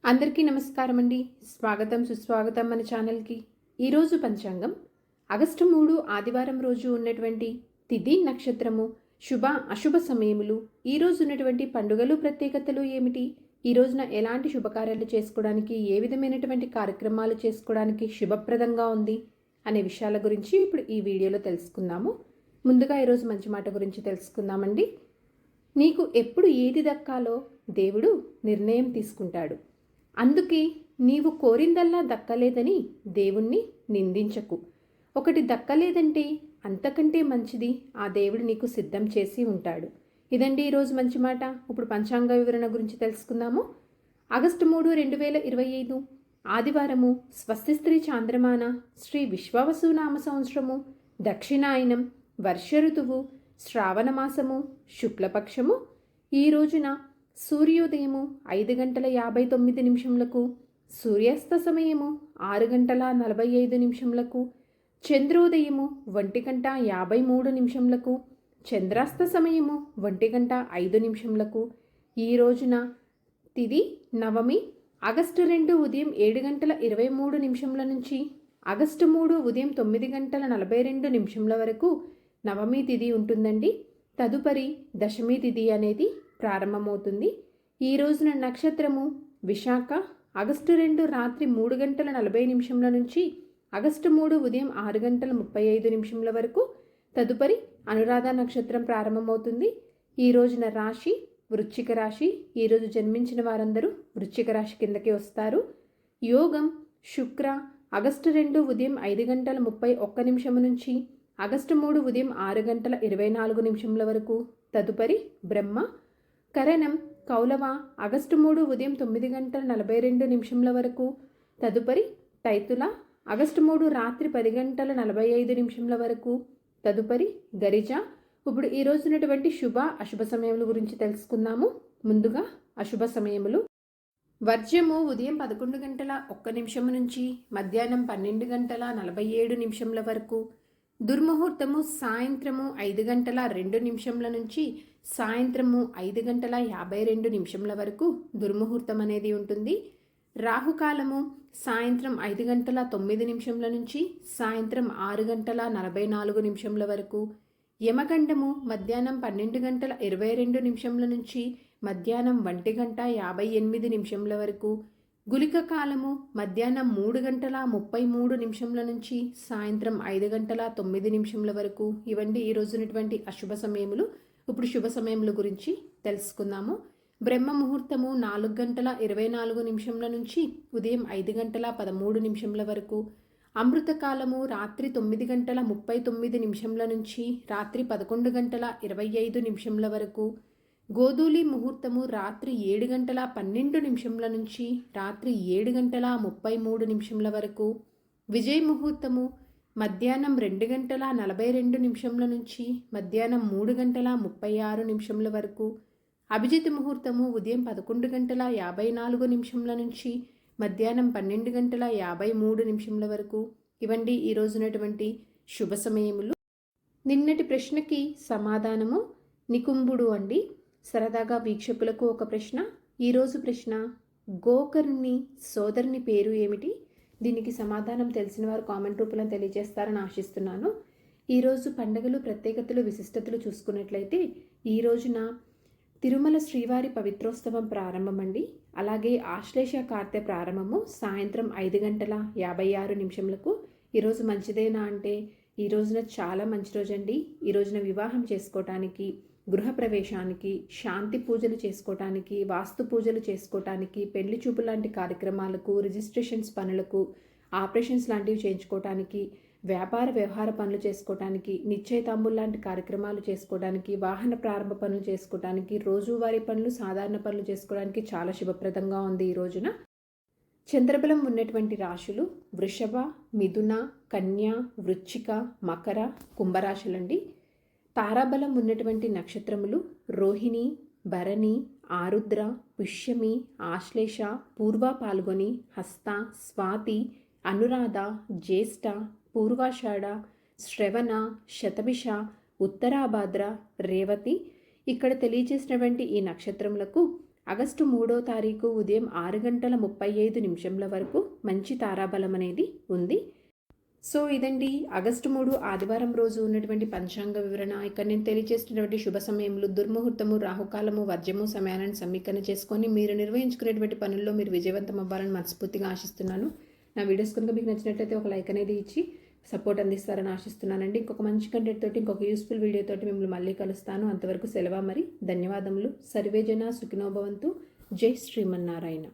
అందరికీ నమస్కారం అండి. స్వాగతం సుస్వాగతం మన ఛానల్కి. ఈరోజు పంచాంగం ఆగస్టు 3 ఆదివారం రోజు ఉన్నటువంటి తిథి నక్షత్రము శుభ అశుభ సమయములు, ఈరోజు ఉన్నటువంటి పండుగలు ప్రత్యేకతలు ఏమిటి, ఈ రోజున ఎలాంటి శుభకార్యాలు చేసుకోవడానికి, ఏ విధమైనటువంటి కార్యక్రమాలు చేసుకోవడానికి శుభప్రదంగా ఉంది అనే విషయాల గురించి ఇప్పుడు ఈ వీడియోలో తెలుసుకుందాము. ముందుగా ఈరోజు మంచి మాట గురించి తెలుసుకుందామండి. నీకు ఎప్పుడు ఏది దక్కాలో దేవుడు నిర్ణయం తీసుకుంటాడు. అందుకే నీవు కోరిందల్లా దక్కలేదని దేవుణ్ణి నిందించకు. ఒకటి దక్కలేదంటే అంతకంటే మంచిది ఆ దేవుడు నీకు సిద్ధం చేసి ఉంటాడు. ఇదండి ఈరోజు మంచి మాట. ఇప్పుడు పంచాంగ వివరణ గురించి తెలుసుకుందాము. ఆగస్టు 3, 2025 ఆదివారము, స్వస్తి స్త్రీ చాంద్రమాన, శ్రీ విశ్వావసునామ సంవత్సరము, దక్షిణాయనం, వర్ష ఋతువు, శ్రావణ మాసము, శుక్లపక్షము. ఈ రోజున సూర్యోదయము 5:59 సూర్యాస్త సమయము 6:45 చంద్రోదయము 1:53 చంద్రాస్త సమయము 1:05 ఈ రోజున తిది నవమి. ఆగస్టు 2 ఉదయం 7:23 నుంచి ఆగస్టు 3 ఉదయం 9:42 వరకు నవమి తిథి ఉంటుందండి. తదుపరి దశమి తిథి అనేది ప్రారంభమవుతుంది. ఈ రోజున నక్షత్రము విశాఖ. ఆగస్టు 2 రాత్రి 3:40 నుంచి ఆగస్టు 3 ఉదయం 6:35 వరకు. తదుపరి అనురాధ నక్షత్రం ప్రారంభమవుతుంది. ఈ రోజున రాశి వృశ్చిక రాశి. ఈరోజు జన్మించిన వారందరూ వృశ్చిక రాశి కిందకి వస్తారు. యోగం శుక్ర. ఆగస్టు 2 ఉదయం 5:31 నుంచి ఆగస్టు 3 ఉదయం 6:24 వరకు. తదుపరి బ్రహ్మ. కరణం కౌలవ. ఆగస్టు 3 ఉదయం 9:42 వరకు. తదుపరి తైతుల. ఆగస్టు 3 రాత్రి 10:45 వరకు. తదుపరి గరిజ. ఇప్పుడు ఈ రోజు ఉన్నటువంటి శుభ అశుభ సమయముల గురించి తెలుసుకుందాము. ముందుగా అశుభ సమయములు. వర్జ్యము ఉదయం 11:01 నుంచి మధ్యాహ్నం 12:47 వరకు. దుర్ముహూర్తము సాయంత్రము 5:02 నుంచి సాయంత్రము 5:52 వరకు దుర్ముహూర్తం అనేది ఉంటుంది. రాహుకాలము సాయంత్రం 5:09 నుంచి సాయంత్రం 6:44 వరకు. యమగండము మధ్యాహ్నం 12:22 నుంచి మధ్యాహ్నం 1:58 వరకు. గులిక కాలము మధ్యాహ్నం 3:33 నుంచి సాయంత్రం 5:09 వరకు. ఇవన్నీ ఈ రోజునటువంటి అశుభ సమయములు. ఇప్పుడు శుభ సమయముల గురించి తెలుసుకుందాము. బ్రహ్మ ముహూర్తము 4:24 నుంచి ఉదయం 5:13 వరకు. అమృతకాలము రాత్రి 9:39 నుంచి రాత్రి 11:25 వరకు. గోధూలి ముహూర్తము రాత్రి 7:12 నుంచి రాత్రి 7:33 వరకు. విజయ్ ముహూర్తము మధ్యాహ్నం 2:42 నుంచి మధ్యాహ్నం 3:36 వరకు. అభిజిత్ ముహూర్తము ఉదయం 11:54 నుంచి మధ్యాహ్నం 12:53 వరకు. ఇవండి ఈ రోజునటువంటి శుభ సమయములు. నిన్నటి ప్రశ్నకి సమాధానము నికుంభుడు అండి. సరదాగా వీక్షకులకు ఒక ప్రశ్న. ఈరోజు ప్రశ్న, గోకర్ణి సోదరుని పేరు ఏమిటి? దీనికి సమాధానం తెలిసిన వారు కామెంట్ రూపంలో తెలియజేస్తారని ఆశిస్తున్నాను. ఈరోజు పండుగలు ప్రత్యేకతలు విశిష్టతలు చూసుకున్నట్లయితే ఈ రోజున తిరుమల శ్రీవారి పవిత్రోత్సవం ప్రారంభమండి. అలాగే ఆశ్లేష కార్తె ప్రారంభము సాయంత్రం 5:56. ఈరోజు మంచిదేనా అంటే ఈ రోజున చాలా మంచి రోజండి. ఈ రోజున వివాహం చేసుకోవటానికి, గృహప్రవేశానికి, శాంతి పూజలు చేసుకోవటానికి, వాస్తు పూజలు చేసుకోవటానికి, పెళ్లి చూపు లాంటి కార్యక్రమాలకు, రిజిస్ట్రేషన్స్ పనులకు, ఆపరేషన్స్ లాంటివి చేయించుకోవటానికి, వ్యాపార వ్యవహార పనులు చేసుకోవటానికి, నిశ్చయితాంబులు లాంటి కార్యక్రమాలు చేసుకోవడానికి, వాహన ప్రారంభ పనులు చేసుకోవటానికి, రోజువారీ పనులు, సాధారణ పనులు చేసుకోవడానికి చాలా శుభప్రదంగా ఉంది ఈ రోజున. చంద్రబలం ఉన్నటువంటి రాశులు వృషభ, మిథున, కన్య, వృశ్చిక, మకర, కుంభరాశులండి. తారాబలం ఉన్నటువంటి నక్షత్రములు రోహిణి, భరణి, ఆరుద్ర, పుష్యమి, ఆశ్లేష, పూర్వ పాల్గొని, హస్త, స్వాతి, అనురాధ, జ్యేష్ఠ, పూర్వాషాఢ, శ్రవణ, శతభిష, ఉత్తరాభాద్ర, రేవతి. ఇక్కడ తెలియజేసినటువంటి ఈ నక్షత్రములకు ఆగస్టు 3వ తారీఖు ఉదయం 6:35 వరకు మంచి తారాబలం అనేది ఉంది. సో ఇదండి ఆగస్టు 3 ఆదివారం రోజు ఉన్నటువంటి పంచాంగ వివరణ. ఇక్కడ నేను తెలియజేసినటువంటి శుభ సమయములు, దుర్ముహూర్తము, రాహుకాలము, వర్జము సమయాలను సమీకరణ చేసుకొని మీరు నిర్వహించుకునేటువంటి పనుల్లో మీరు విజయవంతం అవ్వాలని మనస్ఫూర్తిగా ఆశిస్తున్నాను. నా వీడియోస్ కనుక మీకు నచ్చినట్లయితే ఒక లైక్ అనేది ఇచ్చి సపోర్ట్ అందిస్తారని ఆశిస్తున్నానండి. ఇంకొక మంచి కంటెంట్ తోటి, ఇంకొక యూస్ఫుల్ వీడియో తోటి మిమ్మల్ని మళ్ళీ కలుస్తాను. అంతవరకు సెలవు మరి. ధన్యవాదములు. సర్వేజన సుఖినో భవంతు. జై శ్రీమన్నారాయణ.